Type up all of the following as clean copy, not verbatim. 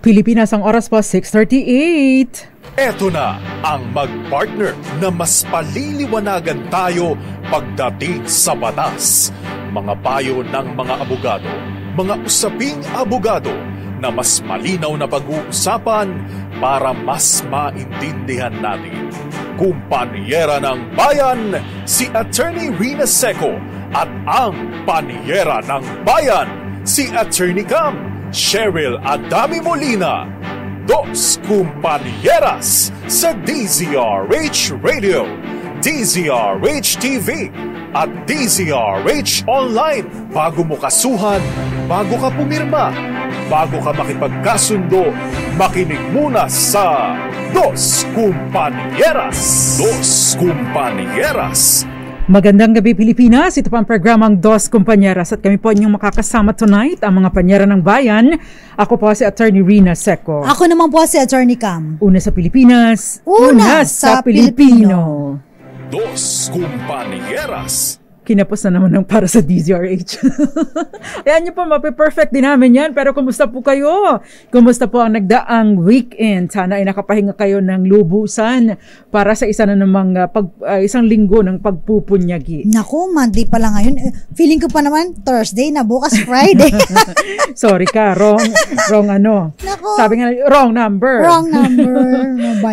Pilipinas, ang oras po 6:38. Eto na ang mag-partner na mas paliliwanagan tayo pagdating sa batas. Mga payo ng mga abogado, mga usaping abogado na mas malinaw na pag-uusapan para mas maintindihan natin. Kumpanyera ng Bayan, si Attorney Rina Seco at ang Panyera ng Bayan, si Attorney Cam Cheryl Adami Molina. Dos Kumpanieras sa DZRH Radio, DZRH TV at DZRH Online. Bago mo kasuhan, bago ka pumirma, bago ka makipagkasundo, makinig muna sa Dos Kumpanieras. Dos Kumpanieras. Magandang gabi, Pilipinas. Ito po ang programang Dos Kumpanieras at kami po inyong makakasama tonight, ang mga panyera ng bayan. Ako po si Attorney Rina Seco. Ako naman po si Attorney Cam. Una sa Pilipinas, una sa Pilipino. Dos Kumpanieras. Kinapos na naman ng para sa DZRH. Ayan niyo po, mapiperfect din namin yan. Pero kumusta po kayo? Kumusta po ang nagdaang weekend? Sana ay nakapahinga kayo ng lubusan para sa isa na namang isang linggo ng pagpupunyagi. Naku, Monday pa lang ngayon. Feeling ko pa naman Thursday na, bukas Friday. Sorry ka, wrong ano. Naku. Sabi nga, wrong number. Wrong number.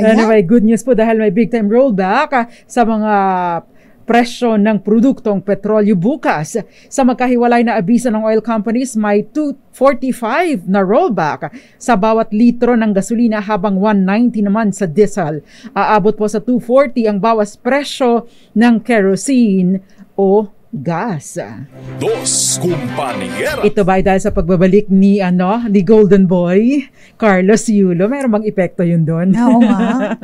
Anyway, good news po dahil may big time rollback sa mga presyo ng produktong petrolyo bukas. Sa magkahiwalay na abiso ng oil companies, may 245 na rollback sa bawat litro ng gasolina habang 190 naman sa diesel. Aabot po sa 240 ang bawas presyo ng kerosene o gas. Dos Kumpanieras. Ito ba dahil sa pagbabalik ni Golden Boy, Carlos Yulo? Meron bang epekto yun doon? Oo nga.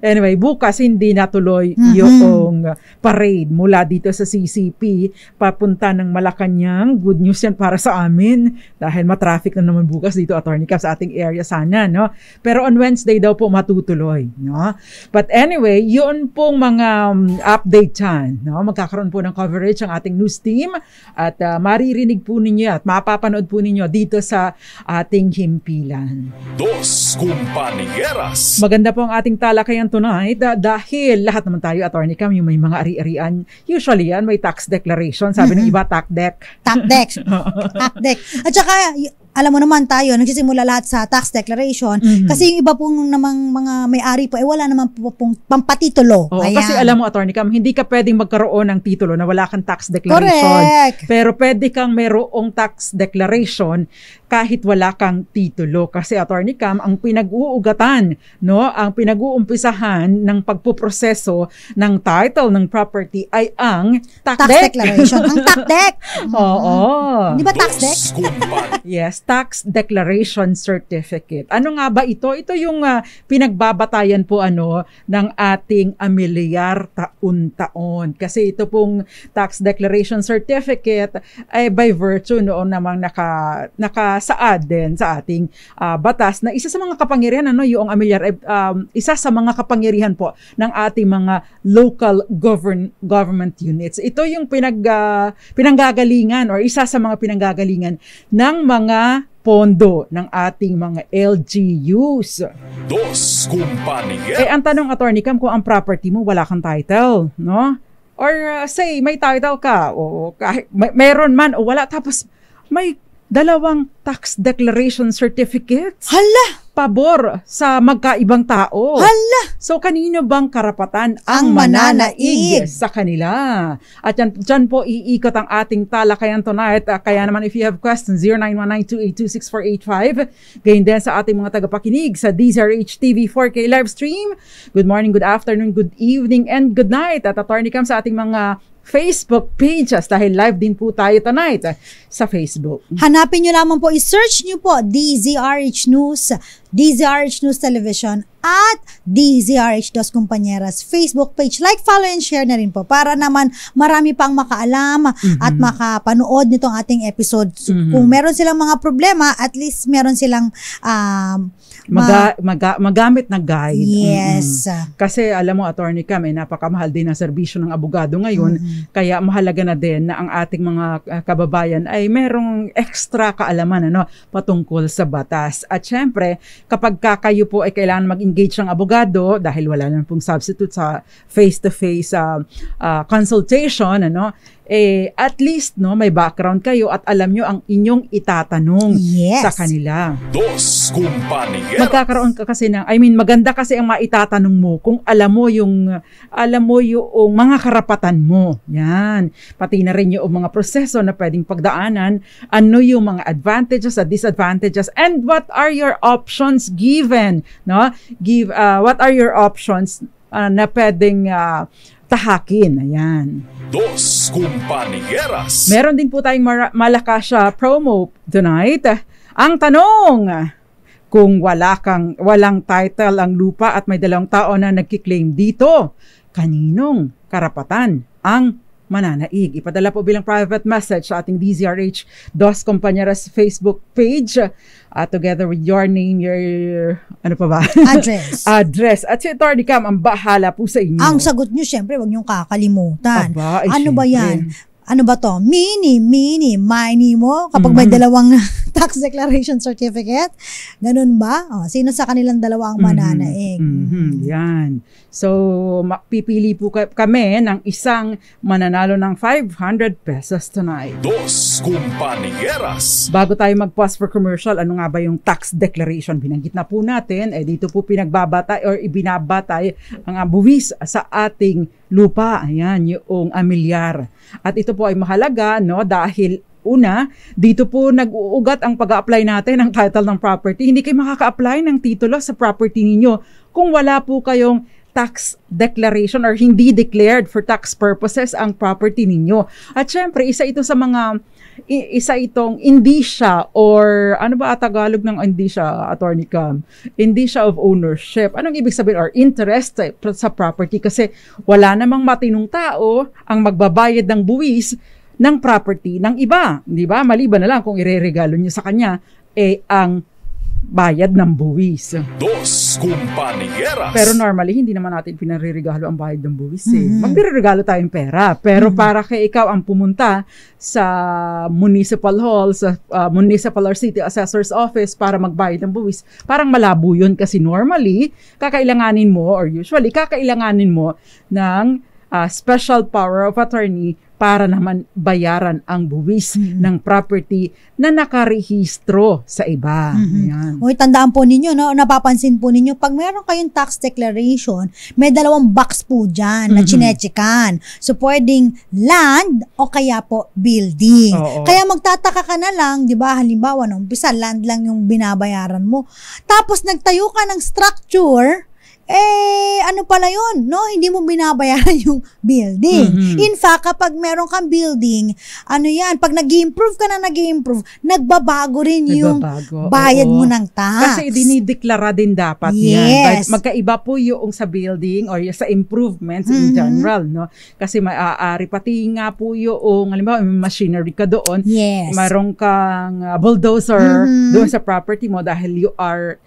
Anyway, bukas hindi natuloy yung parade mula dito sa CCP papunta ng Malacanang. Good news yan para sa amin dahil matraffic na naman bukas dito, Attorney Cap, sa ating area sana, no? Pero on Wednesday daw po matutuloy, no? But anyway, yun pong mga update dyan, no? Magkakaroon po ng coverage ang ating news team at maririnig po ninyo at mapapanood po ninyo dito sa ating himpilan. Dos Kumpanieras. Maganda po ang ating talakayan tonight dahil lahat naman tayo, Attorney Cam, yung may mga ari-arian. Usually yan, may tax declaration. Sabi ng iba, tax deck. Tax deck. Tax deck. At saka, alam mo naman tayo, nagsisimula lahat sa tax declaration. Kasi yung iba pong namang mga may-ari po, wala naman po pong pampatitulo. Kasi alam mo, Attorney Cam, hindi ka pwedeng magkaroon ng titulo na wala kang tax declaration. Correct. Pero pwede kang mayroong tax declaration kahit wala kang titulo. Kasi, Attorney Cam, ang pinag-uugatan, no, ang pinag-uumpisahan ng pagpuproseso ng title ng property ay ang tax declaration. Ang tax deck. Oo. Di ba tax deck? Yes, tax declaration certificate. Ano nga ba ito? Ito yung pinagbabatayan po ng ating amilyar taon-taon. Kasi ito pong tax declaration certificate ay by virtue noon namang nakasaad din sa ating batas na isa sa mga kapangyarihan yung amilyar isa sa mga kapangyarihan po ng ating mga local government units. Ito yung pinanggagalingan or isa sa mga pinanggagalingan ng mga pondo ng ating mga LGUs. Dos Kumpanieras. Ang tanong, Attorney Cam, kung ang property mo wala kang title, no? Or say may title ka o kahit meron man o wala, tapos may dalawang tax declaration certificates. Hala! Pabor sa magkaibang tao. Hala! So, kanino bang karapatan ang mananaig sa kanila? At dyan po iikot ang ating talakayan tonight. Kaya naman if you have questions, 0919-282-6485. Gayon din sa ating mga tagapakinig sa DZRH TV 4K live stream. Good morning, good afternoon, good evening, and good night. At Attorney Cam sa ating mga Facebook pages dahil live din po tayo tonight sa Facebook. Hanapin nyo lamang po, i-search nyo po DZRH News, DZRH News Television at DZRH Dos Compañeras Facebook page. Like, follow, and share na rin po para naman marami pang makaalam at makapanood nitong ating episode. Kung meron silang mga problema, at least meron silang magamit na guide. Yes. Kasi alam mo, Attorney Cam, napakamahal din ang serbisyo ng abogado ngayon. Kaya mahalaga na din na ang ating mga kababayan ay merong extra kaalaman patungkol sa batas. At syempre, kapag kayo po ay kailangan mag-engage ng abogado dahil wala na pong substitute sa face-to-face consultation, at least may background kayo at alam nyo ang inyong itatanong sa kanila. Dos Compañeras. Magkakaroon ka kasi maganda kasi ang maitatanong mo kung alam mo yung mga karapatan mo. Yan. Pati na rin yung mga proseso na pwedeng pagdaanan, ano yung mga advantages at disadvantages, and what are your options given, what are your options na pwedeng tahakin. Ayan. Dos Compañeras. Meron din po tayong malakas promo tonight. Ang tanong, kung walang title ang lupa at may 2 tao na nagkiklaim dito, kaninong karapatan ang mananaig? Ipadala po bilang private message sa ating DZRH Dos Compañeras Facebook page together with your name, your address. At si Attorney Cam ang bahala po sa inyo. Ang sagot nyo, syempre, huwag nyo kakalimutan. Ano ba yan? Ano ba to? Mini mo kapag may 2 tax declaration certificate? Ganun ba? Sino sa kanilang 2 ang mananaig? Yan. So, pipili po kami ng isang mananalo ng 500 pesos tonight. Dos Compañeras. Bago tayo mag-pause for commercial, ano nga ba yung tax declaration? Binanggit na po natin, dito po pinagbabatay or ibinabatay ang buwis sa ating lupa. Ayan, yung amilyar. At ito po ay mahalaga, dahil una, dito po nag-uugat ang pag-a-apply natin ng title ng property. Hindi kayo makaka-apply ng titulo sa property ninyo kung wala po kayong tax declaration or hindi declared for tax purposes ang property ninyo. At syempre, isa itong indicia or ano ba Tagalog ng indicia, Attorney Cam? Indicia of ownership. Anong ibig sabihin? Or interest sa property, kasi wala namang matinong tao ang magbabayad ng buwis ng property ng iba. Di ba? Maliban na lang kung ireregalo nyo sa kanya ang bayad ng buwis. Dos Compañeras. Pero normally, hindi naman natin pinaririgalo ang bayad ng buwis. Magpiririgalo tayong pera. Pero para kay ikaw ang pumunta sa municipal hall, sa municipal or city assessor's office para magbayad ng buwis, parang malabo yun kasi normally, kakailanganin mo ng special power of attorney para naman bayaran ang buwis ng property na nakarehistro sa iba. Tandaan po ninyo, napapansin po ninyo, pag meron kayong tax declaration, may 2 box po dyan na chinechekan. So, pwedeng land o kaya po building. Kaya magtataka ka na lang, di ba, halimbawa, umpisa, land lang yung binabayaran mo. Tapos, nagtayo ka ng structure, ano pala yun, hindi mo binabayaran yung building. In fact, kapag meron kang building, pag nag-improve ka na nagbabago rin yung bayad mo ng tax. Kasi dinideklara din dapat yan. Magkaiba po yung sa building or sa improvements in general, Kasi maaari pati nga po yung, halimbawa, may machinery ka doon, mayroong kang bulldozer doon sa property mo dahil you are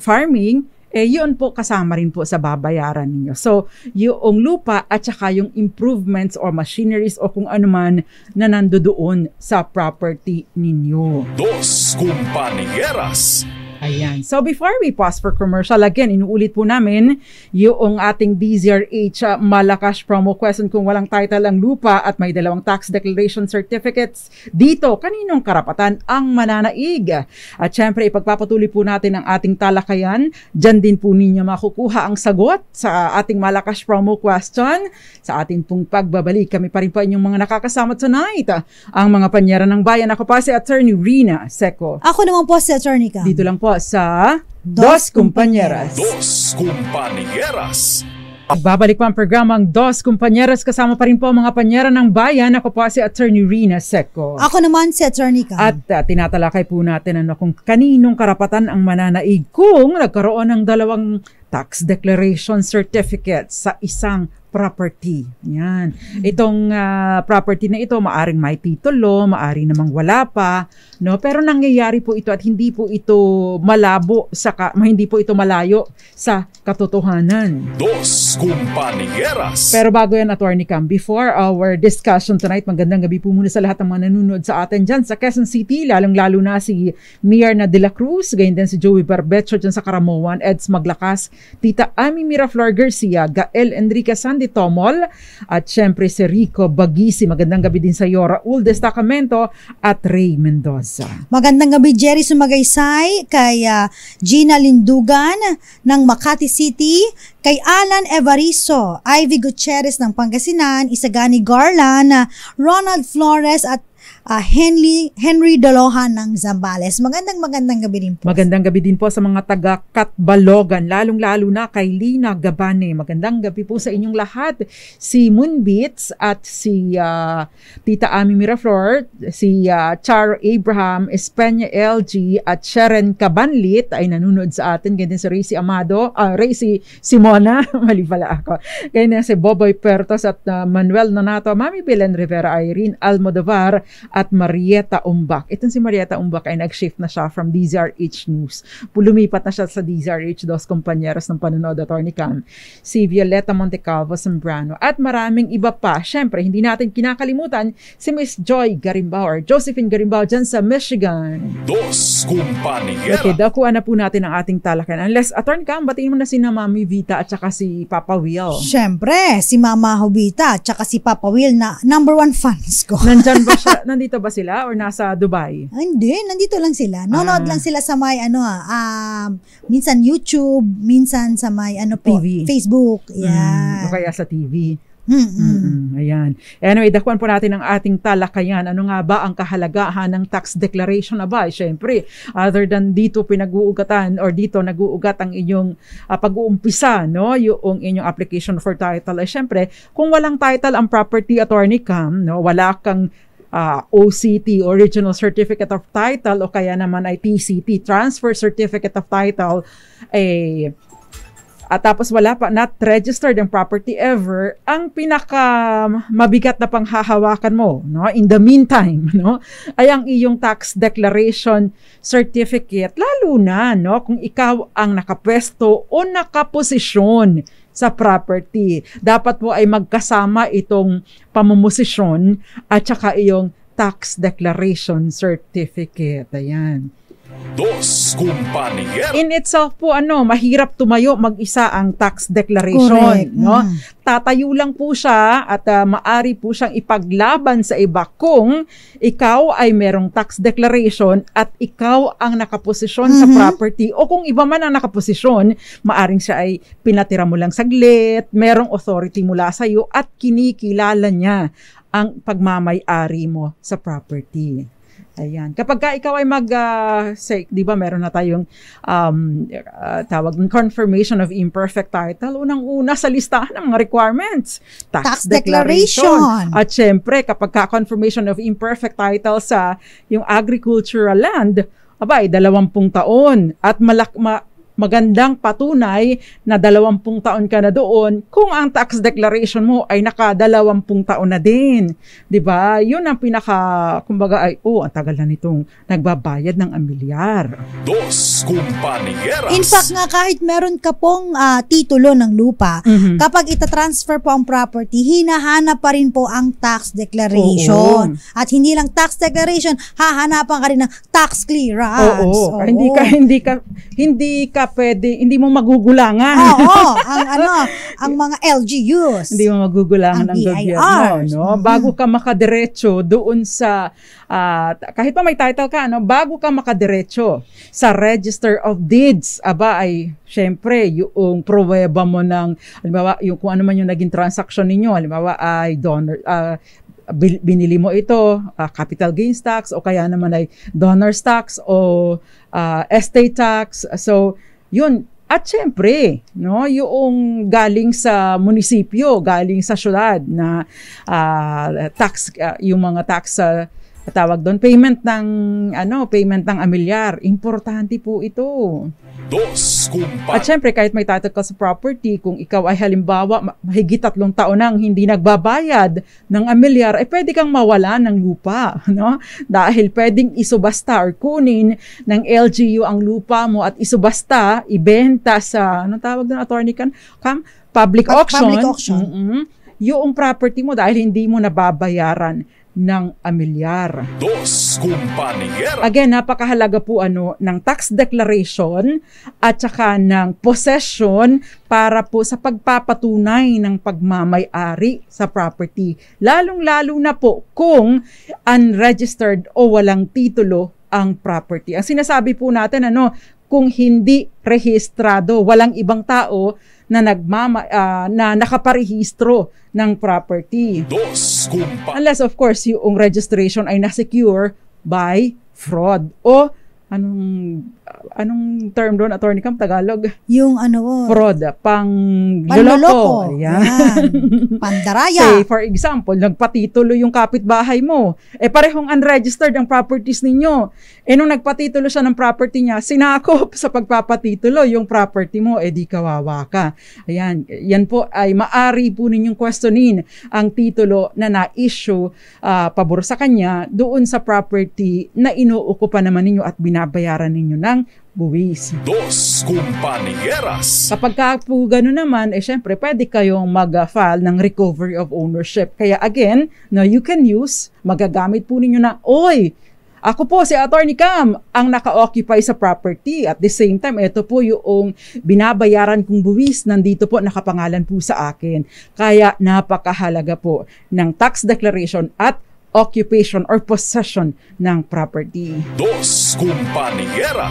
farming, yun po kasama rin po sa babayaran ninyo. So, yung lupa at saka yung improvements or machineries o kung ano man na nandoon sa property ninyo. Dos Compañeras. Ayan. So before we pause for commercial, again, inuulit po namin yung ating DZRH malakas promo question. Kung walang title ang lupa at may 2 tax declaration certificates dito, kaninong karapatan ang mananaig? At syempre, ipagpapatuloy po natin ang ating talakayan. Diyan din po ninyo makukuha ang sagot sa ating malakas promo question. Sa ating pong pagbabalik, kami pa rin po inyong mga nakakasama tonight. Ang mga panyera ng bayan. Ako pa si Attorney Rina Seco. Ako naman po si Attorney Cam. Dito lang po sa Dos Compañeras. Dos Compañeras. Babalik po ang programang Dos Kumpanyeras. Kasama pa rin po ang mga panyera ng bayan. Ako po si Attorney Rina Seco. Ako naman si Attorney Cam. At tinatalakay po natin kung kaninong karapatan ang mananaig kung nagkaroon ng dalawang tax declaration certificate sa isang property. Yan. Itong property na ito, maaring may titulo, maaring namang wala pa, no? Pero nangyayari po ito at hindi po ito malabo hindi po ito malayo sa katotohanan. Dos Compañeras. Pero bago yan, Attorney Cam, before our discussion tonight, magandang gabi po muna sa lahat ng mga nanonood sa atin dyan sa Quezon City, lalong-lalo na si Mierna de la Cruz, gayon din si Joey Barbecho dyan sa Karamoan, Eds Maglakas, Tita Ami Miraflor Garcia, Gael Enrique Sandy Tomol, at syempre si Rico Bagisi. Magandang gabi din sa Raul Destacamento at Ray Mendoza. Magandang gabi, Jerry Sumagaysay, kay Gina Lindugan ng Makati City, kay Alan Evaristo, Ivy Gutierrez ng Pangasinan, Isagani Garland, Ronald Flores at Henry Dolohan ng Zambales. Magandang gabi din po. Magandang gabi din po sa mga taga Katbalogan, lalong-lalo na kay Lina Gabane. Magandang gabi po sa inyong lahat. Si Moonbeats at si Tita Ami Miraflor, si Charo Abraham, Espanya LG at Sharon Cabanlit ay nanonood sa atin. Ganyan si Racy Amado, Racy Simona, mali pala ako. Ganyan si Boboy Pertos at Manuel Nonato, Mami Belen Rivera, Irene Almodovar at Marieta Umbak. Itong si Marieta Umbak ay nag-shift na siya from DZRH News. Lumipat na siya sa DZRH Dos Compañeros ng panonood, Attorney Cam. Si Violeta Montecalvo Zambrano at maraming iba pa. Siyempre, hindi natin kinakalimutan si Miss Joy Garimbao or Josephine Garimbao dyan sa Michigan. Dos Compañeras. Okay, dakuan na po natin ang ating talakayan. Unless, Attorney Cam, batiin mo na si Mami Vita at saka si Papa Will. Siyempre, si Mama Jovita at saka si Papa Will na number 1 fans ko. Nandyan ba siya? Nandito ba sila or nasa Dubai? Hindi, nandito lang sila. Nanonood lang sila sa may minsan YouTube, minsan sa may TV. Facebook. Yan. O kaya sa TV. Ayan. Anyway, dakuan po natin ang ating talakayan. Ano nga ba ang kahalagahan ng tax declaration na ba? Siyempre, other than dito pinag-uugatan or dito nag-uugat ang inyong pag-uumpisa, no? Yung inyong application for title. Siyempre, kung walang title ang property, Attorney Cam, no? Wala kang OCT, Original Certificate of Title, o kaya naman ay TCT, Transfer Certificate of Title, at tapos wala pa, not registered ang property ever, ang pinaka mabigat na panghahawakan mo, no, in the meantime, no, ay ang iyong tax declaration certificate, lalo na, no, kung ikaw ang nakapwesto o nakaposisyon sa property. Dapat po ay magkasama itong pamumosisyon at saka iyong tax declaration certificate. Ayan. Dos Compañeras. In itself po, mahirap tumayo mag-isa ang tax declaration. Correct. No? Tatayo lang po siya at maari po siyang ipaglaban sa iba kung ikaw ay merong tax declaration at ikaw ang nakaposisyon sa property, o kung iba man ang nakaposisyon, maaring siya ay pinatira mo lang saglit, merong authority mula sa iyo at kinikilala niya ang pagmamay-ari mo sa property. Ayan. Kapag ka ikaw ay di ba meron na tayong tawag ng confirmation of imperfect title, unang-una sa listahan ng mga requirements, tax declaration. At syempre, kapag ka confirmation of imperfect title sa yung agricultural land, 20 taon at magandang patunay na 20 taon ka na doon kung ang tax declaration mo ay naka 20 taon na din. 'Di ba? 'Yun ang kumbaga ay ang tagal na nitong nagbabayad ng amilyar. Dos Compañeras. In fact nga, kahit meron ka pong titulo ng lupa, kapag itatransfer po ang property, hinahanap pa rin po ang tax declaration. Oo. At hindi lang tax declaration, hahanapan ka rin ng tax clearance. Oo. Hindi ka pwede, hindi mo magugulangan. Oo, ang mga LGUs. Hindi mo magugulangan Ang ng gobyerno, no? Bago ka makadiretso doon sa kahit pa may title ka, bago ka makadiretso sa Register of Deeds, ay syempre yung pruweba mo ng, halimbawa, yung kung ano man yung naging transaction ninyo, halimbawa ay donor, binili mo ito, capital gains tax, o kaya naman ay donor's tax o estate tax. So, yun, At syempre, no, yung galing sa munisipyo, galing sa syudad na tax, yung mga tax tawag doon, payment ng amilyar. Importante po ito. At syempre, kahit may title ka sa property, kung ikaw ay halimbawa mahigit 3 taon nang hindi nagbabayad ng amilyar, pwede kang mawala ng lupa, no? Dahil pwedeng isubasta or kunin ng LGU ang lupa mo at isubasta, ibenta sa, anong tawag doon, attorney Cam? Public auction. Public auction. Yung property mo dahil hindi mo nababayaran ng amilyar. Again, napakahalaga po ng tax declaration at saka ng possession para po sa pagpapatunay ng pagmamay-ari sa property. Lalong-lalo na po kung unregistered o walang titulo ang property. Ang sinasabi po natin, kung hindi rehistrado, walang ibang tao na na nakaparehistro ng property. Unless of course yung registration ay na-secure by fraud o anong term doon, attorney Cam, Tagalog? Yung fraud, panloloko. Ayan. Pandaraya. Say, for example, nagpatitulo yung kapitbahay mo. Parehong unregistered ang properties ninyo. Nung nagpatitulo siya ng property niya, sinakop sa pagpapatitulo yung property mo, di kawawa ka. Ayan. Yan po ay maari po ninyong questionin ang titulo na na-issue pabor sa kanya doon sa property na inuukupan naman ninyo at binabayaran ninyo ng buwis. Kapag po gano'n naman, syempre, pwede kayong mag-file ng recovery of ownership. Kaya again, you can use, magagamit po ninyo na, ako po si Attorney Cam ang naka-occupy sa property. At the same time, ito po yung binabayaran kong buwis, nandito po, nakapangalan po sa akin. Kaya napakahalaga po ng tax declaration at occupation or possession ng property.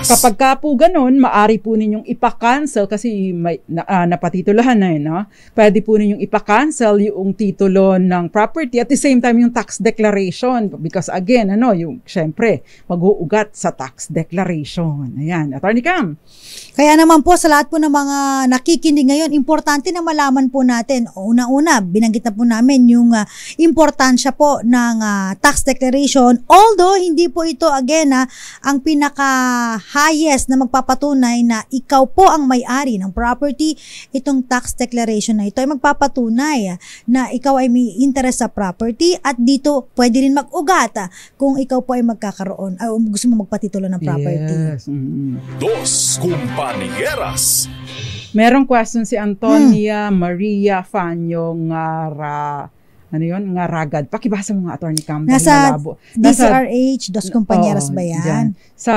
Kapag ka po ganun, maari po ninyong ipa-cancel kasi may napatitulahan na no? Pwede po ninyong ipa-cancel yung titulo ng property at the same time yung tax declaration because again, yung syempre mag-uugat sa tax declaration. Ayan, Attorney Cam. Kaya naman po sa lahat po ng mga nakikinig ngayon, importante na malaman po natin, una-una, binanggit na po namin yung importansya po ng tax declaration, although hindi po ito again ang pinaka-highest na magpapatunay na ikaw po ang may-ari ng property. Itong tax declaration na ito ay magpapatunay na ikaw ay may interest sa property at dito pwede rin mag-ugat kung ikaw po ay magkakaroon o gusto mo magpatitulo ng property. Yes. Merong question si Antonia Maria Fanyo Ngaragad. Pakibasa mo nga, Attorney Cam. Nasa DCRH, Dos Compañeras ba yan? Dyan. Sa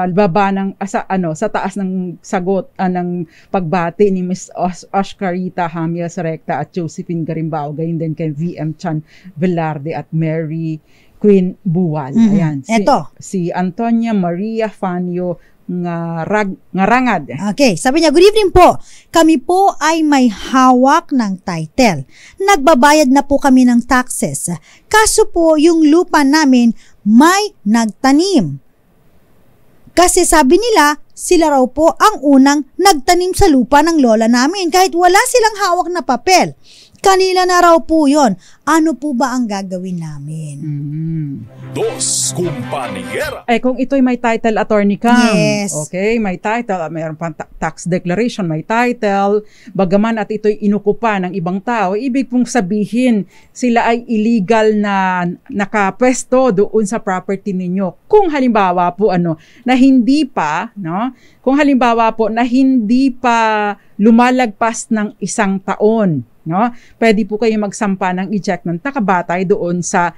baba ng, sa taas ng sagot ng pagbati ni Ms. Oscarita Hamiel Recta at Josephine Garimbao, gayon din kay VM Chan Velarde at Mary Queen Buwal. Ayan. Si Antonia Maria Fanyo Ngarangad. Okay, sabi niya, good evening po. Kami po ay may hawak ng title. Nagbabayad na po kami ng taxes. Kaso po, yung lupa namin may nagtanim. Kasi sabi nila, sila raw po ang unang nagtanim sa lupa ng lola namin kahit wala silang hawak na papel. Kanila na raw po yun. Ano po ba ang gagawin namin? Kung ito'y may title, Attorney Cam. Yes. Okay, may title. Mayroon pang tax declaration, may title. Bagaman at ito'y inukupa ng ibang tao, ibig pong sabihin sila ay illegal na nakapwesto doon sa property ninyo. Kung halimbawa po na hindi pa, kung halimbawa po na hindi pa lumalagpas ng 1 taon, pwede po kayo magsampa ng ejectment nakabatay doon sa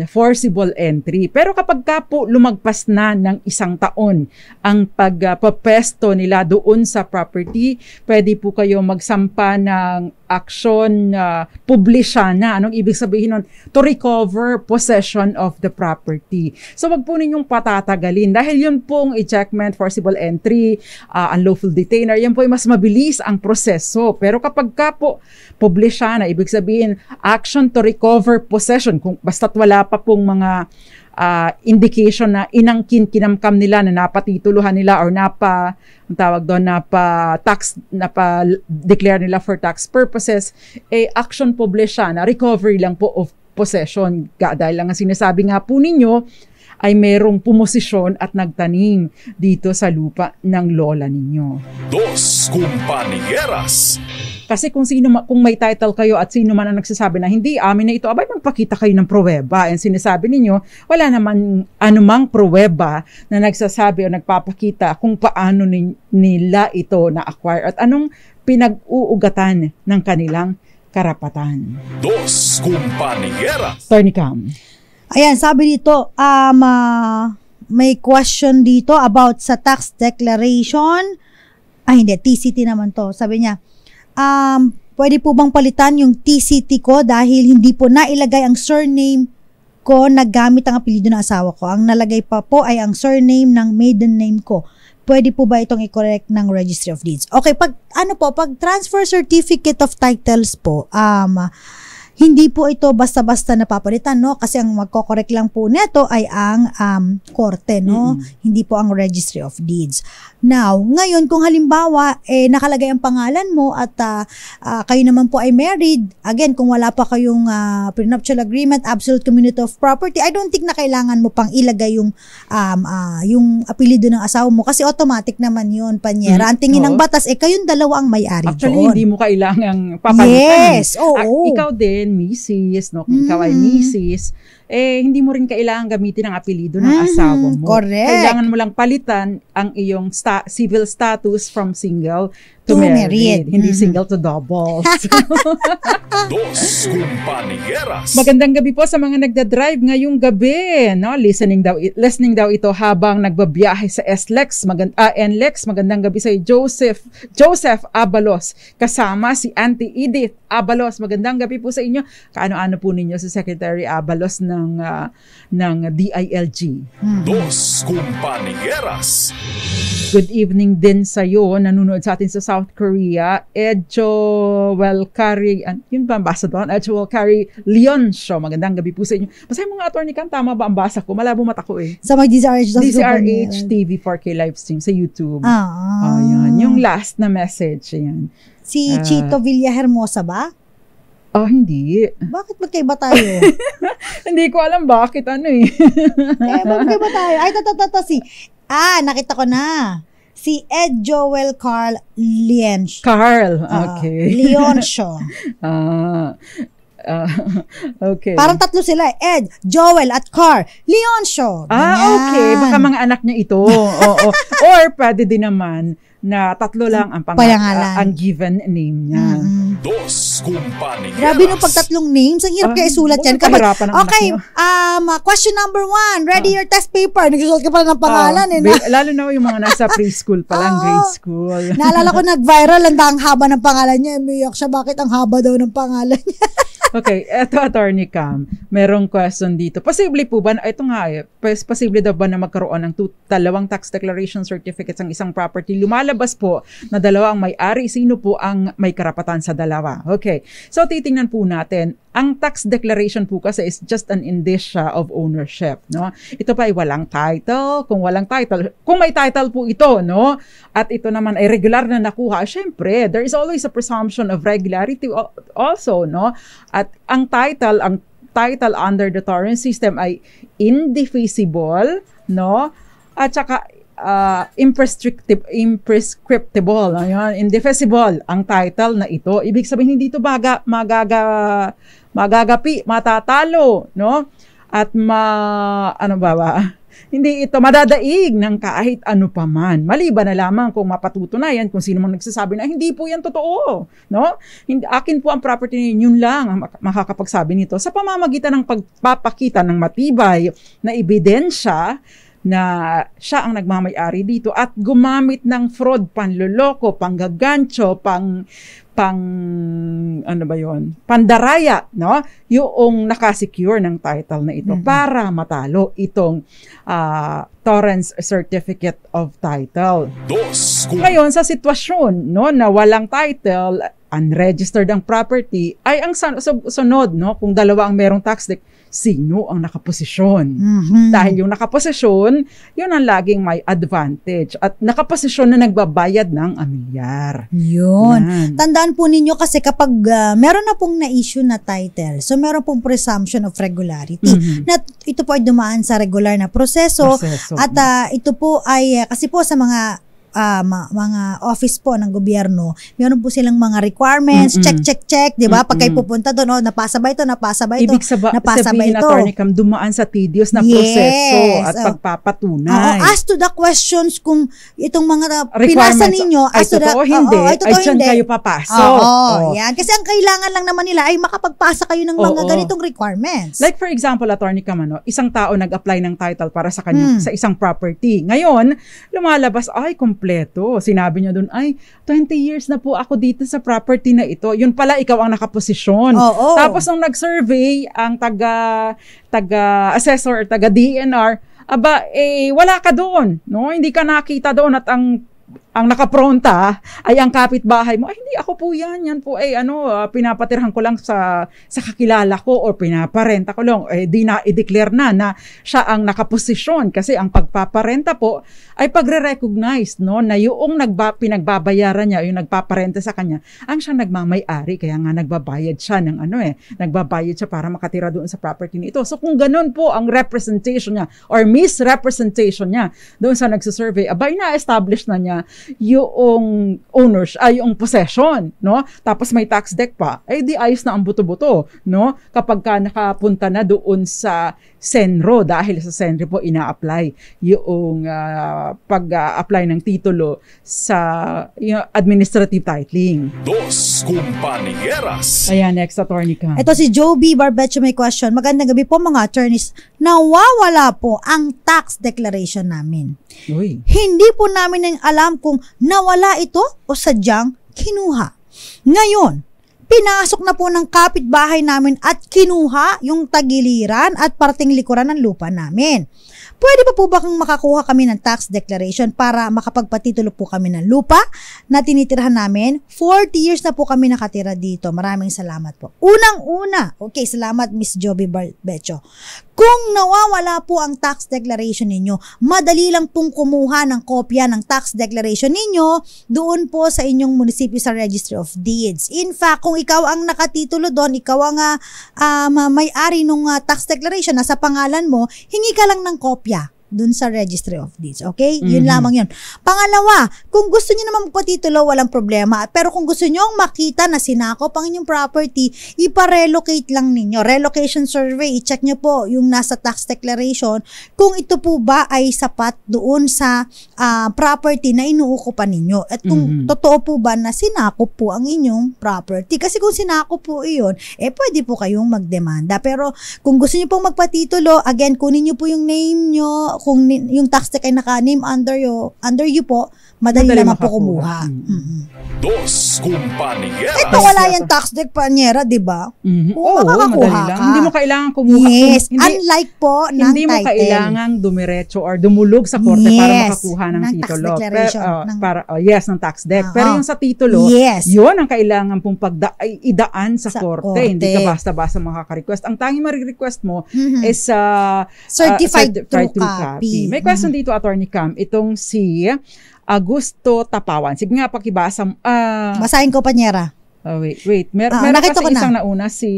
forcible entry. Pero kapag ka po lumagpas na ng 1 taon ang pagpapesto nila doon sa property, pwede po kayo magsampa ng action publishana. Anong ibig sabihin nun? To recover possession of the property. So wag po ninyong patatagalin dahil yun pong ejectment, forcible entry, unlawful detainer, yan po ay mas mabilis ang proseso. Pero kapag ka po publishana, ibig sabihin action to recover possession, kung basta't wala pa pong mga indication na kinamkam nila na napatituluhan nila or napa-declare nila for tax purposes, action publish siya na recovery lang po of possession. Dahil lang ang sinasabi nga po ninyo ay merong pumosisyon at nagtanim dito sa lupa ng lola ninyo. Dos Compañeras. Kasi kung may title kayo at sino man ang nagsasabi na hindi amin na ito, abay magpakita kayo ng pruweba. And sinasabi ninyo, wala naman anumang pruweba na nagsasabi o nagpapakita kung paano nila ito na-acquire at anong pinag-uugatan ng kanilang karapatan. Dos Compañeras. Attorney Cam. Ayan, sabi dito, may question dito about sa tax declaration. Hindi, TCT naman to. Sabi niya, pwede po bang palitan yung TCT ko dahil hindi po nailagay ang surname ko na gamit ang apelyido ng asawa ko. Ang nalagay pa po ay ang surname ng maiden name ko. Pwede po ba itong i-correct ng Registry of Deeds? Okay, pag transfer certificate of titles po, hindi po ito basta-basta napapalitan, no? Kasi ang magko-correct lang po nito ay ang korte, no? Hindi po ang Registry of Deeds. Now, ngayon kung halimbawa nakalagay ang pangalan mo at kayo naman po ay married, again kung wala pa kayong prenuptial agreement, absolute community of property, I don't think na kailangan mo pang ilagay yung apelyido ng asawa mo kasi automatic naman yun, Panyera. Ang tingin ng batas kayong dalawa ang may-ari doon. Actually, hindi mo kailangang papalitan. Yes, oo. Ikaw din, Mrs., no? Kung ikaw ay Mrs., hindi mo rin kailangan gamitin ang apelyido ng asawa mo. Correct. Kailangan mo lang palitan ang iyong civil status from single to married. Hindi single to double. Dos Compañeras. Magandang gabi po sa mga nagdadrive ngayong gabi, no? Listening daw ito habang nagbabiyahe sa NLEX. Magandang gabi sa Joseph Abalos kasama si Auntie Edith Abalos. Magandang gabi po sa inyo. Kaano-ano po ninyo si Secretary Abalos ng DILG. Dos Compañeras. Good evening din sa iyo, nanonood sa atin sa South Korea, Edjoel Kari, yun ba ang basa doon? Edjoel Kari Leoncio. Magandang gabi po sa inyo. Basahin mo nga, Attorney Cam, tama ba ang basa ko? Malabo mata ko Sa mag DZRH TV 4K live stream sa YouTube. Ayan. Yung last na message, ayan. Si Chito Villahermosa ba? Hindi. Bakit magkaiba tayo? Hindi ko alam bakit magkaiba tayo? Ay, nakita ko na. Si Ed Joel Carl Leoncio. Okay. Leoncio. Okay. Parang tatlo sila. Ed, Joel, at Carl Leoncio. Okay. Baka mga anak niya ito. Oo. Or pwede din naman na tatlo lang ang ang given name niya. Dos Compañeras. Grabe no, pag tatlong names, ang hirap kaya isulat yan. Okay, question number 1. Ready your test paper. Nagsusulat ka pala ng pangalan. Lalo na yung mga nasa preschool pa lang, grade school. Naalala ko nag-viral, ang haba ng pangalan niya. Umiyak siya, bakit ang haba daw ng pangalan niya? Okay, eto Attorney Cam, merong question dito. Posible po ba, ito nga posible daw ba na magkaroon ng dalawang tax declaration certificates ang isang property? Lumalabas po na dalawa ang may-ari. Sino po ang may karapatan sa dalawa? Okay, so titingnan po natin. Ang tax declaration po kasi is just an indicia of ownership, no? Ito pa ay walang title. Kung may title po ito, no? At ito naman ay regular na nakuha, syempre, there is always a presumption of regularity also, no? At ang title under the torrent system ay indefeasible, no? At saka imprescriptible, ayun, indefeasible ang title na ito. Ibig sabihin hindi ito magagapi, matatalo, no? At hindi ito madadaig ng kahit ano pa man. Maliban na lamang kung mapatutunayan kung sino man nagsasabi na hindi po yan totoo, no? Akin po ang property, yun lang ang makakapagsabi nito sa pamamagitan ng pagpapakita ng matibay na ebidensya na siya ang nagmamay-ari dito at gumamit ng fraud, panloloko, panggagancho, pandaraya, no? Yung nakasecure ng title na ito para matalo itong Torrens Certificate of Title. Ngayon, sa sitwasyon, no, na walang title, unregistered ang property, ay ang sunod, no? Kung dalawa ang merong tax deck, sino ang nakaposisyon? Dahil yung nakaposisyon, yun ang laging may advantage. At nakaposisyon na nagbabayad ng amilyar. Yun. Yan. Tandaan po ninyo kasi kapag meron na pong na-issue na title, so meron pong presumption of regularity, na ito po ay dumaan sa regular na proseso. At ito po ay, kasi po sa mga office po ng gobyerno, meron po silang mga requirements, check, di ba? Pag kayo pupunta doon, napasa ba ito, napasa ba ito, Ibig sabihin, Attorney Cam, dumaan sa tedious na proseso at pagpapatunay. As to the questions kung itong mga pinasa ninyo, ay totoo, hindi, ay dyan kayo papasok. Yan. Kasi ang kailangan lang naman nila ay makapagpasa kayo ng mga ganitong requirements. Like for example, Attorney Cam, isang tao nag-apply ng title para sa kanya, sa isang property. Ngayon, lumalabas, ay, kompleto. Sinabi niya doon, ay, 20 years na po ako dito sa property na ito. Yun pala, ikaw ang nakaposisyon. Tapos nung nag-survey, ang taga-assessor or taga-DNR, wala ka doon. No? Hindi ka nakita doon at ang nakapronta ay ang kapitbahay mo. Ay, hindi ako po yan. Yan po ay pinapatirhan ko lang sa kakilala ko o pinaparenta ko lang. Di na i-declare na siya ang nakaposisyon kasi ang pagpaparenta po ay pagre-recognize, no, na yung pinagbabayaran niya, yung nagpaparenta sa kanya, ang siya nagmamay-ari. Kaya nga nagbabayad siya ng nagbabayad siya para makatira doon sa property nito. So kung ganun po ang representation niya or misrepresentation niya doon sa nagsusurvey, na-establish na niya yung owners, yung possession, no? Tapos may tax deck pa, di ayos na ang buto-buto, no? Kapag ka nakapunta na doon sa Senro, dahil sa Senro po ina-apply yung pag-apply ng titulo sa administrative titling. Dos Compañeras. Ayan, next, Attorney Cam. Ito si Joby Barbecho may question. Magandang gabi po mga attorneys. Nawawala po ang tax declaration namin. Uy. Hindi po namin alam kung nawala ito o sadyang kinuha. Ngayon, pinasok na po ng kapitbahay namin at kinuha yung tagiliran at parting likuran ng lupa namin. Pwede pa po ba kang makakuha kami ng tax declaration para makapagpatitulo po kami ng lupa na tinitirhan namin? 40 years na po kami nakatira dito. Maraming salamat po. Unang-una, okay, salamat Miss Joby Barbecho. Kung nawawala po ang tax declaration ninyo, madali lang pong kumuha ng kopya ng tax declaration ninyo doon po sa inyong munisipyo sa Registry of Deeds. In fact, kung ikaw ang nakatitulo doon, ikaw ang may-ari ng tax declaration, nasa pangalan mo, hingi ka lang ng kopya dun sa Registry of Deeds. Okay? Yun lamang yun. Pangalawa, kung gusto niyo naman magpatitulo, walang problema. Pero kung gusto niyo makita na sinakop ang inyong property, ipa-relocate lang ninyo. Relocation survey, i-check niyo po yung nasa tax declaration kung ito po ba ay sapat doon sa property na inuukupan ninyo. At kung totoo po ba na sinakop po ang inyong property. Kasi kung sinakop po iyon, pwede po kayong magdemanda. Pero kung gusto niyo pong magpatitulo, again, kunin niyo po yung name niyo. Kung yung tax deck ay naka-name under you po, madali naman po kumuha. Dos Compañeras. Ito wala yung tax deck, Panyera, di ba? Oo, makakakuha madali lang. ka. Hindi mo kailangan kumuha. Yes, unlike po ng hindi mo title. kailangan dumiretso or dumulog sa korte para makakuha ng tax titulo. declaration. Ng tax deck. Pero yung sa titulo, yun ang kailangan pong idaan sa korte. Hindi ka basta-basta makaka-request. Ang tanging marirequest mo is certified true copy. May question dito, Attorney Cam. Itong si Augusto Tapawan. Sige nga, pakibasa. Basahin ko, Panyera. Wait. Meron kasi isang nauna si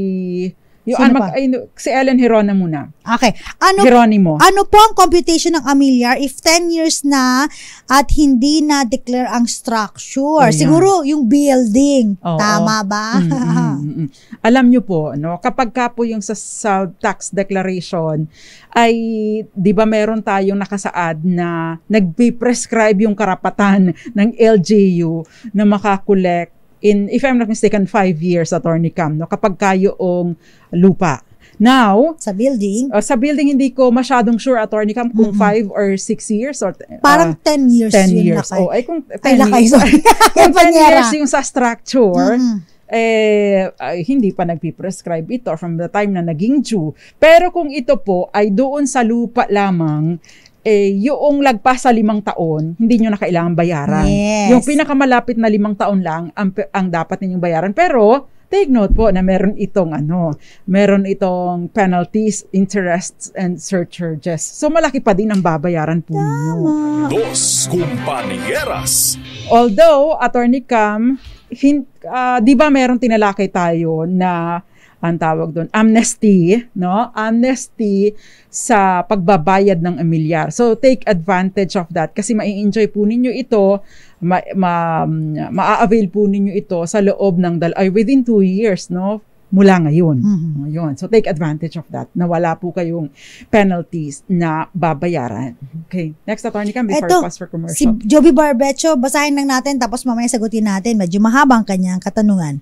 Ellen Hirona muna. Okay. Geronimo. Ano po ang computation ng amilyar if 10 years na at hindi na declare ang structure? Siguro yung building. Tama ba? Alam nyo po, no, kapag ka po yung sa tax declaration ay, di ba meron tayong nakasaad na nagpe-prescribe yung karapatan ng LGU na makakolekt if I'm not mistaken, 5 years, Attorney Cam, no? Kapag kayong lupa. Now, sa building hindi ko masyadong sure, Attorney Cam, kung 5 or 6 years or parang 10 years 10 yun years. Kung 10 years yung sa structure, hindi pa nagpiprescribe ito from the time na naging due. Pero kung ito po ay doon sa lupa lamang, yung lagpas sa 5 taon, hindi nyo na kailangan bayaran. Yes. Yung pinakamalapit na 5 taon lang ang dapat ninyong bayaran. Pero, take note po na meron itong penalties, interests, and surcharges. So, malaki pa din ang babayaran po ninyo. Dos Compañeras. Although, Attorney Cam, di ba meron tinalakay tayo na ang tawag doon, amnesty, no? Amnesty sa pagbabayad ng amilyar. So, take advantage of that kasi mai-enjoy po ninyo ito, ma-avail po ninyo ito sa loob ng within 2 years, no? Mula ngayon. Yun. So, take advantage of that na wala po kayong penalties na babayaran. Okay. Next, Attorney Cam, before Eto, pass for commercial. si Joby Barbecho, basahin lang natin tapos mamaya sagutin natin. Medyo mahabang kanyang katanungan.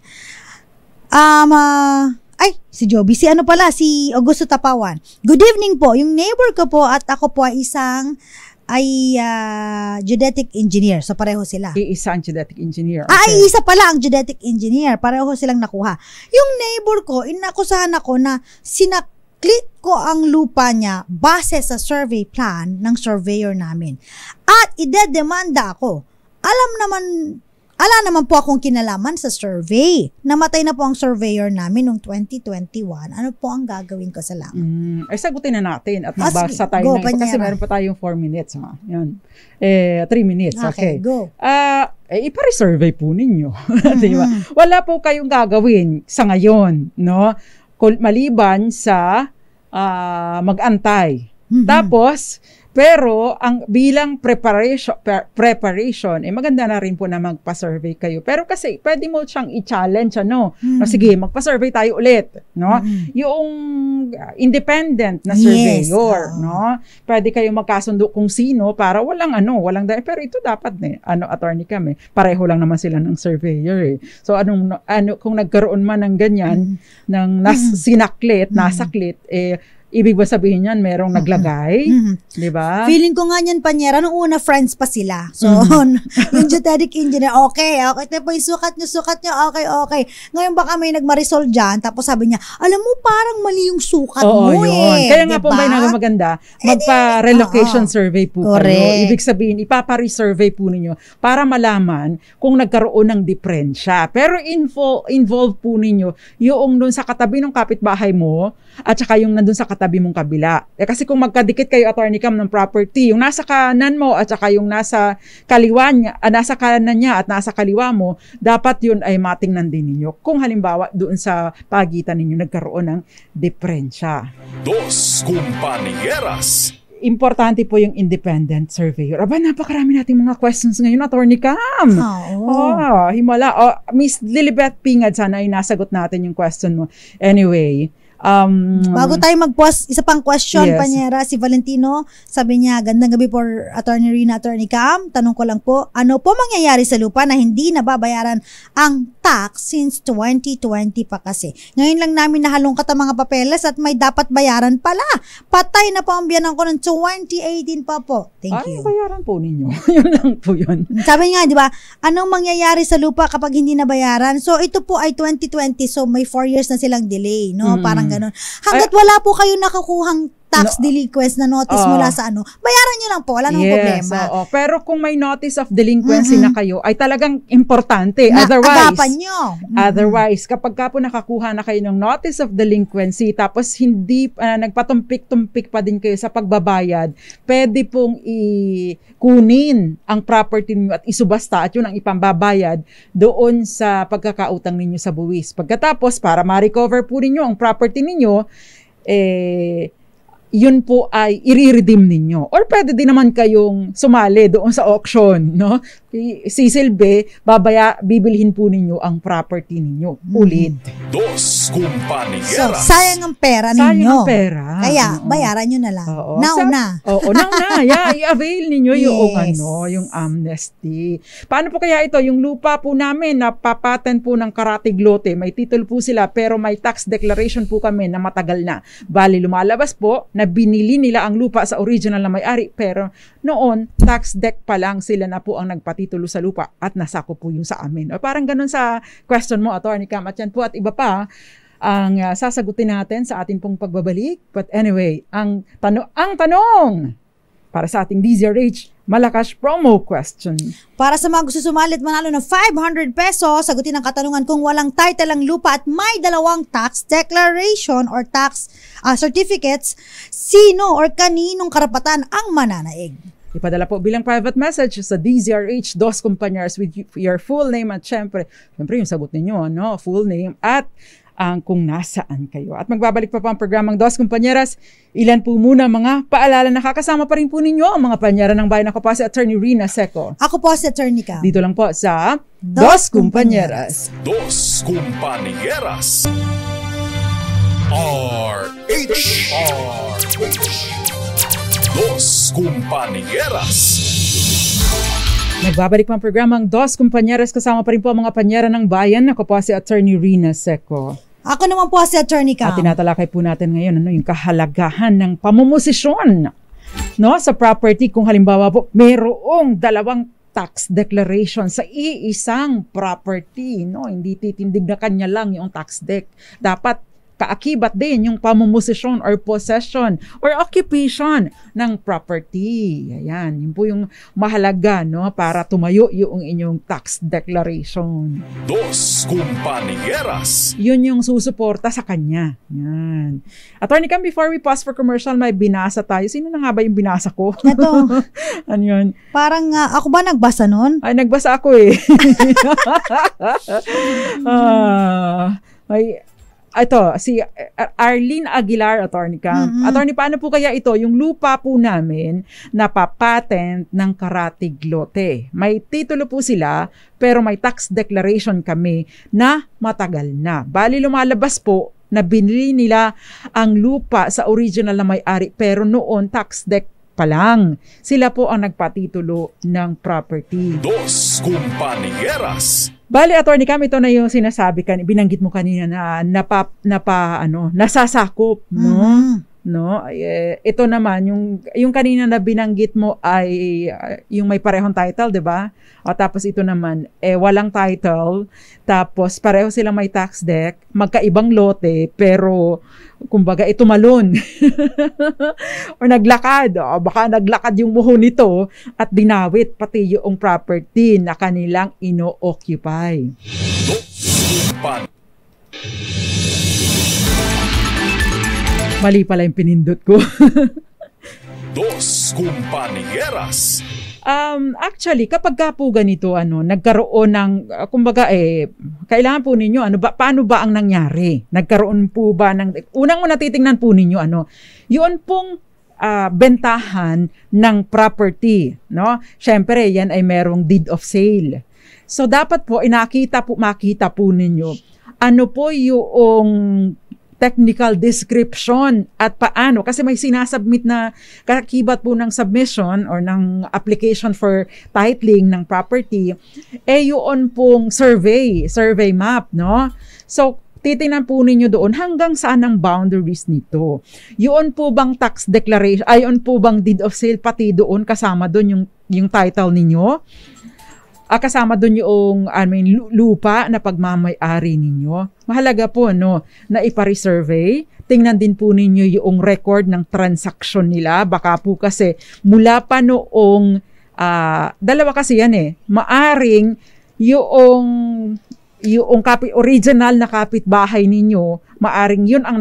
Si Joby. Si Augusto Tapawan. Good evening po. Yung neighbor ko po at ako po ay geodetic engineer. So, pareho sila. Isa ang geodetic engineer. Okay. Isa pala ang geodetic engineer. Pareho silang nakuha. Yung neighbor ko, inakusahan ako na sinaklit ko ang lupa niya base sa survey plan ng surveyor namin. At idedemanda ako. Ala naman po akong kinalaman sa survey. Namatay na po ang surveyor namin noong 2021. Ano po ang gagawin ko sa langit? Sagutin na natin at magbasa tayo ng ito kasi meron pa tayong 4 minutes. Yan. 3 minutes. Okay. Go. Ipa-resurvey po ninyo. Diba? Wala po kayong gagawin sa ngayon, no? Maliban sa mag-antay. Tapos, pero ang bilang preparation maganda na rin po na magpa-survey kayo. Pero kasi pwede mo siyang i-challenge sige, magpa-survey tayo ulit, no? Yung independent na surveyor, no? Pwede kayo magkasundo kung sino para walang pero ito dapat Attorney Cam, pareho lang naman sila ng surveyor. So kung nagkaroon man ng ganyan ng nasaklit, ibig ba sabihin yan, merong naglagay? Di ba? Feeling ko nga yan, Panyera, nung una, friends pa sila. So, yung geodetic engineer, okay. Ito po yung sukat nyo, okay. Ngayon baka may nagmarisol dyan, tapos sabi niya, alam mo, parang mali yung sukat mo yun. Kaya nga po ba maganda, magpa-relocation survey po kayo. Ibig sabihin, ipapa-resurvey po ninyo para malaman kung nagkaroon ng diferensya. Pero involve po ninyo yung dun sa katabi ng kapitbahay mo, at saka yung nandun sa katabi mong kabila. Kasi kung magkadikit kayo, Attorney Cam, ng property, yung nasa kanan mo at saka yung nasa nasa kanan niya at nasa kaliwa mo, dapat yun ay matingnan din ninyo. Kung halimbawa doon sa pagitan ninyo nagkaroon ng diferensya. Dos Compañeras. Importante po yung independent surveyor. Napakarami nating mga questions ngayon, Attorney Cam. Himala. Miss Lilibet Pingad, sana ay nasagot natin yung question mo. Anyway, bago tayo isa pang question, Panyera, si Valentino, sabi niya, gandang gabi po, Attorney Rina, Attorney Cam. Tanong ko lang po, ano po mangyayari sa lupa na hindi nababayaran ang tax since 2020 pa kasi? Ngayon lang namin nahalongkat ang mga papeles at may dapat bayaran pala. Patay na po ang biyanan ko ng 2018 pa po. Thank you. Bayaran po ninyo. Yun lang po yun. Sabi nga, di ba, anong mangyayari sa lupa kapag hindi nabayaran? So, ito po ay 2020, so may 4 years na silang delay, no? Parang ganun. Hanggat wala po kayo nakukuhang tax delinquents na notice mula sa bayaran nyo lang po, wala nang problema. Pero kung may notice of delinquency na kayo, ay talagang importante. Otherwise, kapag ka po nakakuha na kayo ng notice of delinquency, tapos hindi nagpatumpik-tumpik pa din kayo sa pagbabayad, pwede pong kunin ang property niyo at isubasta at yun ang ipambabayad doon sa pagkakautang ninyo sa buwis. Pagkatapos, para ma-recover po ninyo ang property ninyo, yun po ay i-redeem ninyo. Or pwede din naman kayong sumali doon sa auction, no? Sisilbi, bibilhin po ninyo ang property ninyo. Ulit. Dos Compañeras. So, sayang ang pera ninyo. Sayang ang pera. Kaya, bayaran nyo na lang. Nauna. I-avail ninyo yung amnesty. Paano po kaya ito? Yung lupa po namin, napapaten po ng Karatig Lote. May title po sila, pero may tax declaration po kami na matagal na. Bali, lumalabas po na binili nila ang lupa sa original na may-ari, pero noon, tax deck pa lang sila na po ang nagpatitulo sa lupa at nasako po yung sa amin. O parang ganun sa question mo, Attorney Cam, at yan po at iba pa ang sasagutin natin sa ating pong pagbabalik. But anyway, ang tanong, para sa ating DZRH Malakas promo question. Para sa mga gusto sumalit manalo ng 500 pesos, sagutin ang katanungan kung walang title ang lupa at may dalawang tax declaration or tax certificates, sino or kaninong karapatan ang mananaig? Ipadala po bilang private message sa DZRH Dos Compañeros with your full name at syempre yung sagot ninyo, no? Full name at ang kung nasaan kayo. At magbabalik pa ang programang Dos Compañeras. Ilan po muna mga paalala na kakasama pa rin po ninyo ang mga panyera ng bayan. Ako po si Attorney Rina Seco. Ako po si Attorney Cam. Dito lang po sa Dos Compañeras. Dos Compañeras. RH. Dos Compañeras. Nagbabalik pa ang programang Dos Compañeras. Kasama pa rin po ang mga panyera ng bayan. Ako po si Attorney Rina Seco. Ako naman po si Attorney Cam. At tinatalakay po natin ngayon yung kahalagahan ng pamumosisyon, no, sa property. Kung halimbawa po mayroong dalawang tax declaration sa iisang property, no, hindi titindig na kanya lang yung tax deck. Dapat kaakibat din yung pamumosisyon or possession or occupation ng property. Ayan, yun po yung mahalaga, no, para tumayo yung inyong tax declaration. Dos Compañeras. Yun yung susuporta sa kanya. Yan. Attorney Cam, before we pause for commercial, may binasa tayo. Sino na nga ba yung binasa ko? Ito. Ano yun? Parang ako ba nagbasa nun? Ay, nagbasa ako eh. Ito, si Arlene Aguilar, Attorney Cam. Mm-hmm. Attorney, paano po kaya ito? Yung lupa po namin napapatent ng Karatig Lote. May titulo po sila, pero may tax declaration kami na matagal na. Bali, lumalabas po na binili nila ang lupa sa original na may-ari, pero noon tax deck pa lang. Sila po ang nagpatitulo ng property. Dos Compañeras. Bali, Attorney Cam, ito na yung sinasabi binanggit mo kanina na nasasakop, no? Mm-hmm. No? Ito naman yung kanina na binanggit mo ay yung may parehong title, 'di ba? O tapos ito naman walang title, tapos pareho silang may tax deck, magkaibang lote pero kumbaga ito malon. O naglakad, baka naglakad yung muho nito at dinawit pati yung property na kanilang ino-occupy. Mali pala yung pinindot ko. Dos Compañeras. Actually, kapag ka po ganito, nagkaroon ng, kumbaga kailangan po ninyo, paano ba ang nangyari? Nagkaroon po ba unang titingnan po ninyo, yun pong bentahan ng property, no? Syempre, yan ay merong deed of sale. So, dapat po, makita po ninyo, ano po yung technical description at paano, kasi may sinasubmit na kakibat po ng submission or ng application for titling ng property, yun pong survey map, no? So, titingnan po ninyo doon hanggang saan ang boundaries nito. Yun po bang tax declaration, yun po bang deed of sale, pati doon kasama doon yung title ninyo? Kasama doon yung lupa na pagmamay-ari ninyo. Mahalaga po na ipa-resurvey. Tingnan din po ninyo yung record ng transaction nila. Baka po kasi mula pa noong dalawa kasi yan maaring yung original na kapitbahay ninyo, maaring yun ang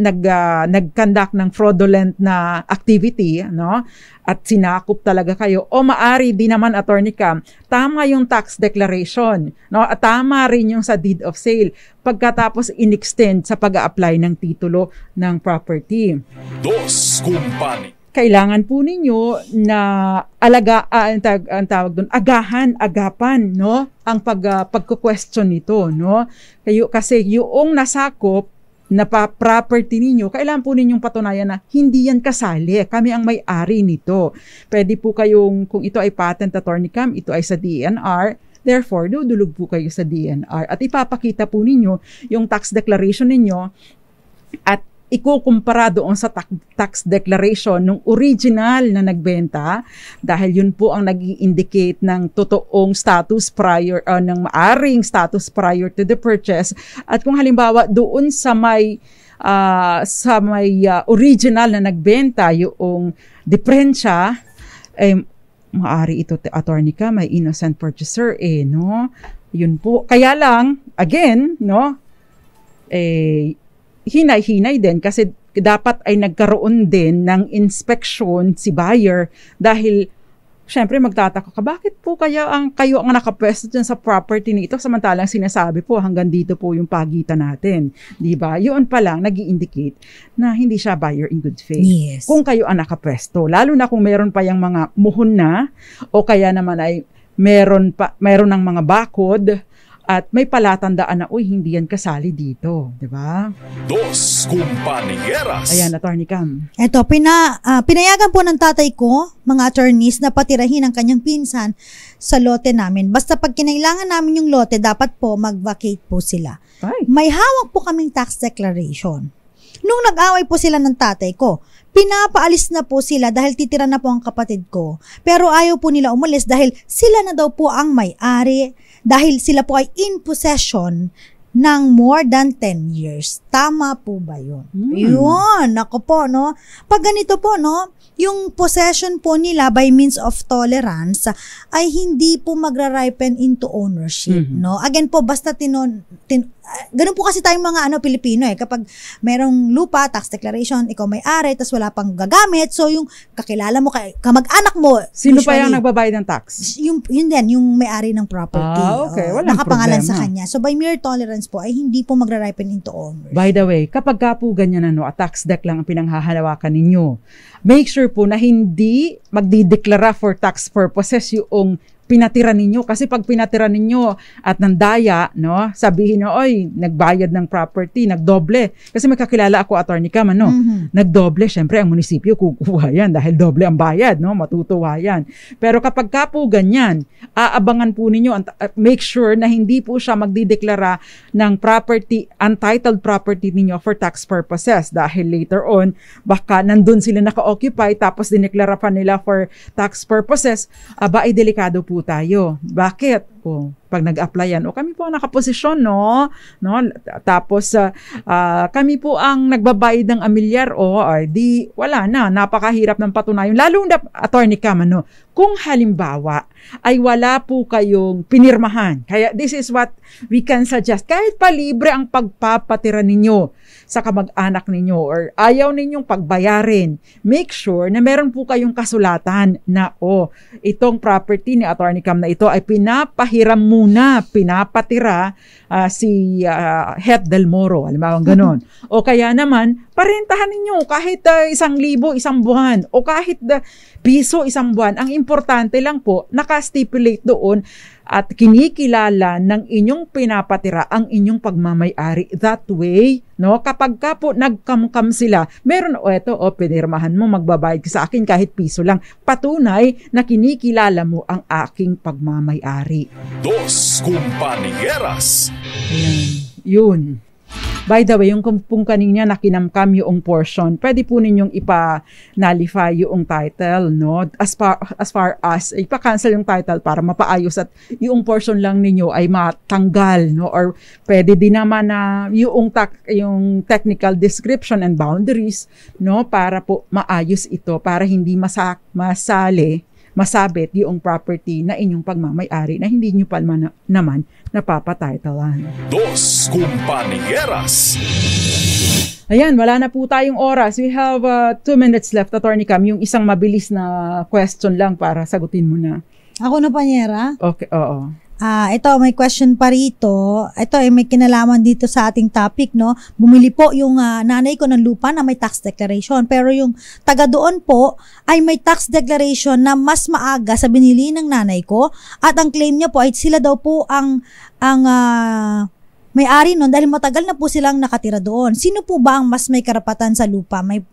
nag-conduct ng fraudulent na activity, no? At sinakop talaga kayo. O maari din naman, Attorney Cam, tama yung tax declaration, no? At tama rin yung sa deed of sale. Pagkatapos in-extend sa pag-a-apply ng titulo ng property. Dos Compañeras. Kailangan po ninyo na ang tawag doon, agapan, no? Ang pagko-question nito, no? Kasi yung nasakop na property ninyo, kailangan po ninyong patunayan na hindi yan kasali. Kami ang may-ari nito. Pwede po kayong, kung ito ay patent, Attorney Cam, ito ay sa DNR, therefore, dudulog po kayo sa DNR. At ipapakita po ninyo yung tax declaration ninyo at ikukumpara doon sa tax declaration ng original na nagbenta, dahil yun po ang nag-i-indicate ng totoong status prior, ng maaring status prior to the purchase. At kung halimbawa doon sa may sa may original na nagbenta yung diferensya, maaari ito, attorney ka, may innocent purchaser, no? Yun po. Kaya lang, again, no? Hinay-hinay din kasi dapat ay nagkaroon din ng inspection si buyer dahil syempre magtataka ka, bakit po kayo ang nakapwesto dyan sa property nito samantalang sinasabi po hanggang dito po yung pagitan natin. Diba? Yun pa lang nag-i-indicate na hindi siya buyer in good faith. Yes. Kung kayo ang nakapwesto. Lalo na kung meron pa yung mga muhon na o kaya naman ay meron ng mga bakod at may palatandaan na, hindi yan kasali dito. Diba? Dos Compañeras. Ayan, Attorney Cam. Eto, pinayagan po ng tatay ko, mga attorneys, na patirahin ang kanyang pinsan sa lote namin. Basta pag kinailangan namin yung lote, dapat po mag-vacate po sila. Ay. May hawak po kaming tax declaration. Nung nag-away po sila ng tatay ko, pinapaalis na po sila dahil titira na po ang kapatid ko. Pero ayaw po nila umalis dahil sila na daw po ang may-ari, dahil sila po ay in possession ng more than 10 years. Tama po ba yun? Yun, ako po, no? Pag ganito po, no, yung possession po nila by means of tolerance ay hindi po magra-ripen into ownership, no? Again po, basta ganun po kasi tayong mga Pilipino kapag merong lupa, tax declaration, ikaw may-ari, tas wala pang gagamit, so yung kakilala mo, kamag-anak mo, sino pa yung nagbabayad ng tax? Yung din, yung may-ari ng property. Okay, walang nakapangalan problema sa kanya. So by mere tolerance po ay hindi po magra-ripen into ownership. By the way, kapag ka po ganyan a tax deck lang ang pinanghahalawakan ninyo, make sure po na hindi magdideklara for tax purposes yung pinatira ninyo. Kasi pag pinatira ninyo at nandaya, no, sabihin nyo, nagbayad ng property, nagdoble. Kasi may kakilala ako, attorney ka, nagdoble, syempre ang munisipyo kukuha yan dahil doble ang bayad, no, matutuwa yan. Pero kapag ka po ganyan, aabangan po ninyo, make sure na hindi po siya magdideklara ng property, untitled property ninyo for tax purposes dahil later on, baka nandun sila naka-occupy tapos dineklara pa nila for tax purposes, ay delikado po tayo. Bakit? Pag nag-applyan, kami po ang nakaposisyon, no? Tapos, kami po ang nagbabayad ng amilyar, di, wala na, napakahirap ng patunayan. Lalo na, attorney ka, kung halimbawa, ay wala po kayong pinirmahan. Kaya, this is what we can suggest. Kahit pa libre ang pagpapatira ninyo sa kamag-anak ninyo or ayaw ninyong pagbayarin, make sure na meron po kayong kasulatan na, itong property ni Attorney Cam na ito ay pinapahiram muna, pinapatira si Het Del Moro, halimbawa ganon. O kaya naman, parentahan ninyo kahit 1,000 isang buwan o kahit piso isang buwan. Ang importante lang po, naka-stipulate doon at kinikilala ng inyong pinapatira ang inyong pagmamay-ari. That way, no, kapag ka po nagkamkam sila, meron pinirmahan mo, magbabayad ka sa akin kahit piso lang. Patunay na kinikilala mo ang aking pagmamay-ari. Dos Compañeras. Ayan, yun. By the way, yung kung kanina nakinamkam yung portion, pwede po ninyong ipa-nullify yung title, no? As far as ipa-cancel yung title para mapaayos at yung portion lang ninyo ay matanggal, no? Or pwede din naman na yung technical description and boundaries, no? Para po maayos ito, para hindi masabit yung property na inyong pagmamay-ari na hindi nyo pa naman napapatitlean. Dos Compañeras. Ayan, wala na po tayong oras. We have 2 minutes left, Attorney Cam. Yung isang mabilis na question lang para sagutin mo na. Ako na, Panyera? Okay, oo. Ito, may question pa rito. Ito, may kinalaman dito sa ating topic, no? Bumili po yung nanay ko ng lupa na may tax declaration. Pero yung taga doon po ay may tax declaration na mas maaga sa binili ng nanay ko. At ang claim niya po ay sila daw po ang may-ari nun dahil matagal na po silang nakatira doon. Sino po ba ang mas may karapatan sa lupa? May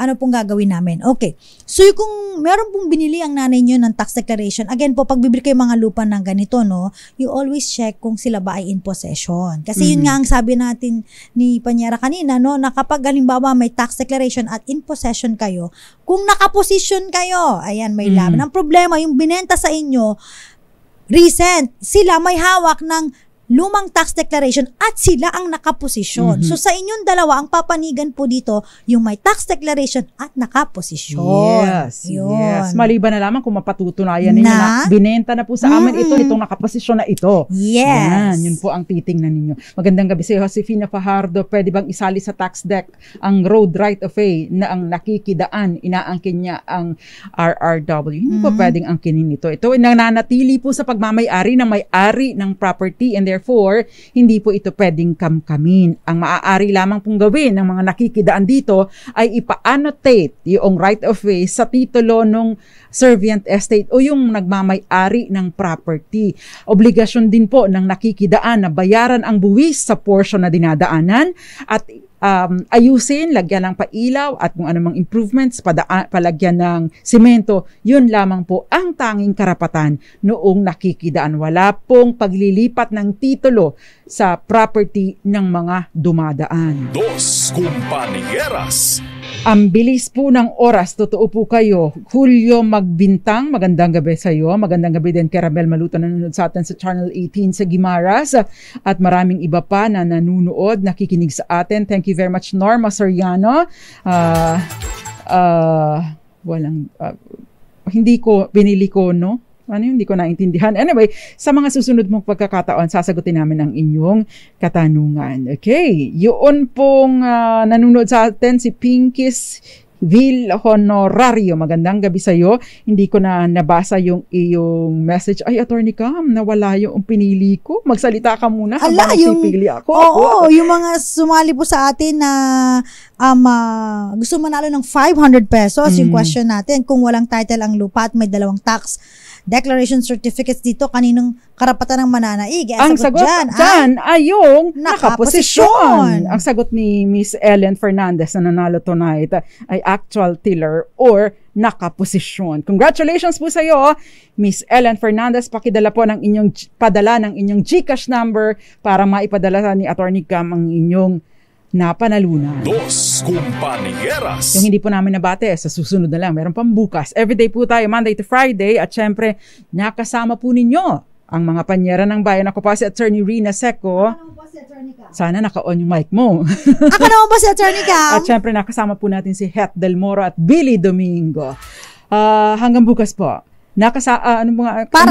ano pong gagawin namin? Okay. So kung meron pong binili ang nanay nyo ng tax declaration, again po, pag bibili kayo mga lupa ng ganito, no, you always check kung sila ba ay in possession. Kasi yun nga ang sabi natin ni Panyera kanina, no, na kapag halimbawa may tax declaration at in possession kayo, kung nakaposisyon kayo, ayan, may laban. Ang problema, yung binenta sa inyo, recent, sila may hawak ng lumang tax declaration at sila ang nakaposisyon. So sa inyong dalawa, ang papanigan po dito, yung may tax declaration at nakaposisyon. Yes, Yun. yes. Maliban na lamang kung mapatutunayan ninyo Na? na binenta na po sa amin itong nakaposisyon na ito. Yes. Yan, yun po ang titingnan ninyo. Magandang gabi sa Josefina Fajardo. Pwede bang isali sa tax deck ang road right of way na ang nakikidaan, inaangkin niya ang RRW? Hindi po pwedeng angkinin ito. Ito ay nananatili po sa pagmamay-ari ng may-ari ng property and therefore, hindi po ito pwedeng kamkamin. Ang maaari lamang pong gawin ng mga nakikidaan dito ay ipa-annotate yung right of way sa titulo ng servient estate o yung nagmamay-ari ng property. Obligasyon din po ng nakikidaan na bayaran ang buwis sa portion na dinadaanan at ayusin, lagyan ng pailaw at kung anumang improvements, palagyan ng simento, yun lamang po ang tanging karapatan noong nakikidaan. Wala pong paglilipat ng titulo sa property ng mga dumadaan. Dos Compañeras. Ang bilis po ng oras, totoo po kayo. Julio Magbintang, magandang gabi sa iyo. Magandang gabi din kay Ramel Maluto na nanonood sa atin sa Channel 18 sa Guimaras. At maraming iba pa na nanunood, nakikinig sa atin. Thank you very much, Norma Soriano. Hindi ko, binili ko, no? Hindi ko naintindihan. Anyway, sa mga susunod mong pagkakataon, sasagutin namin ang inyong katanungan. Okay, yun pong nanonood sa atin si Pinkis Vil Honorario. Magandang gabi sa iyo. Hindi ko na nabasa yung iyong message. Ay, Attorney Cam, nawala yung pinili ko. Magsalita ka muna habang nagsipili ako. Oo, yung mga sumali po sa atin na gusto manalo ng 500 pesos, yung question natin, kung walang title ang lupa at may dalawang tax declaration certificates dito, kaninong karapatan ng mananaig? Ang sagot dyan ay yung nakaposisyon. Ang sagot ni Miss Ellen Fernandez na nanalo tonight ay actual tiller or nakaposisyon. Congratulations po sa iyo, Miss Ellen Fernandez. Padala ng inyong GCash number para maipadala ni Attorney Cam ang inyong napanalunan. Dos Compañeras. Yung hindi po namin nabate, sa susunod na lang. Meron pang bukas. Everyday po tayo, Monday to Friday. At syempre, nakasama po ninyo ang mga panyera ng bayan. Ako pa si Attorney Rina Seco. Sana naka-on yung mic mo. Ako naman po si Attorney Cam. At syempre, nakasama po natin si Het Del Moro at Billy Domingo. Hanggang bukas po. Para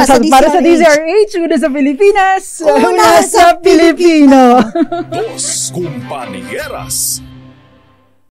sa DZRH, una sa Pilipinas, una sa Pilipino. Dos Compañeras.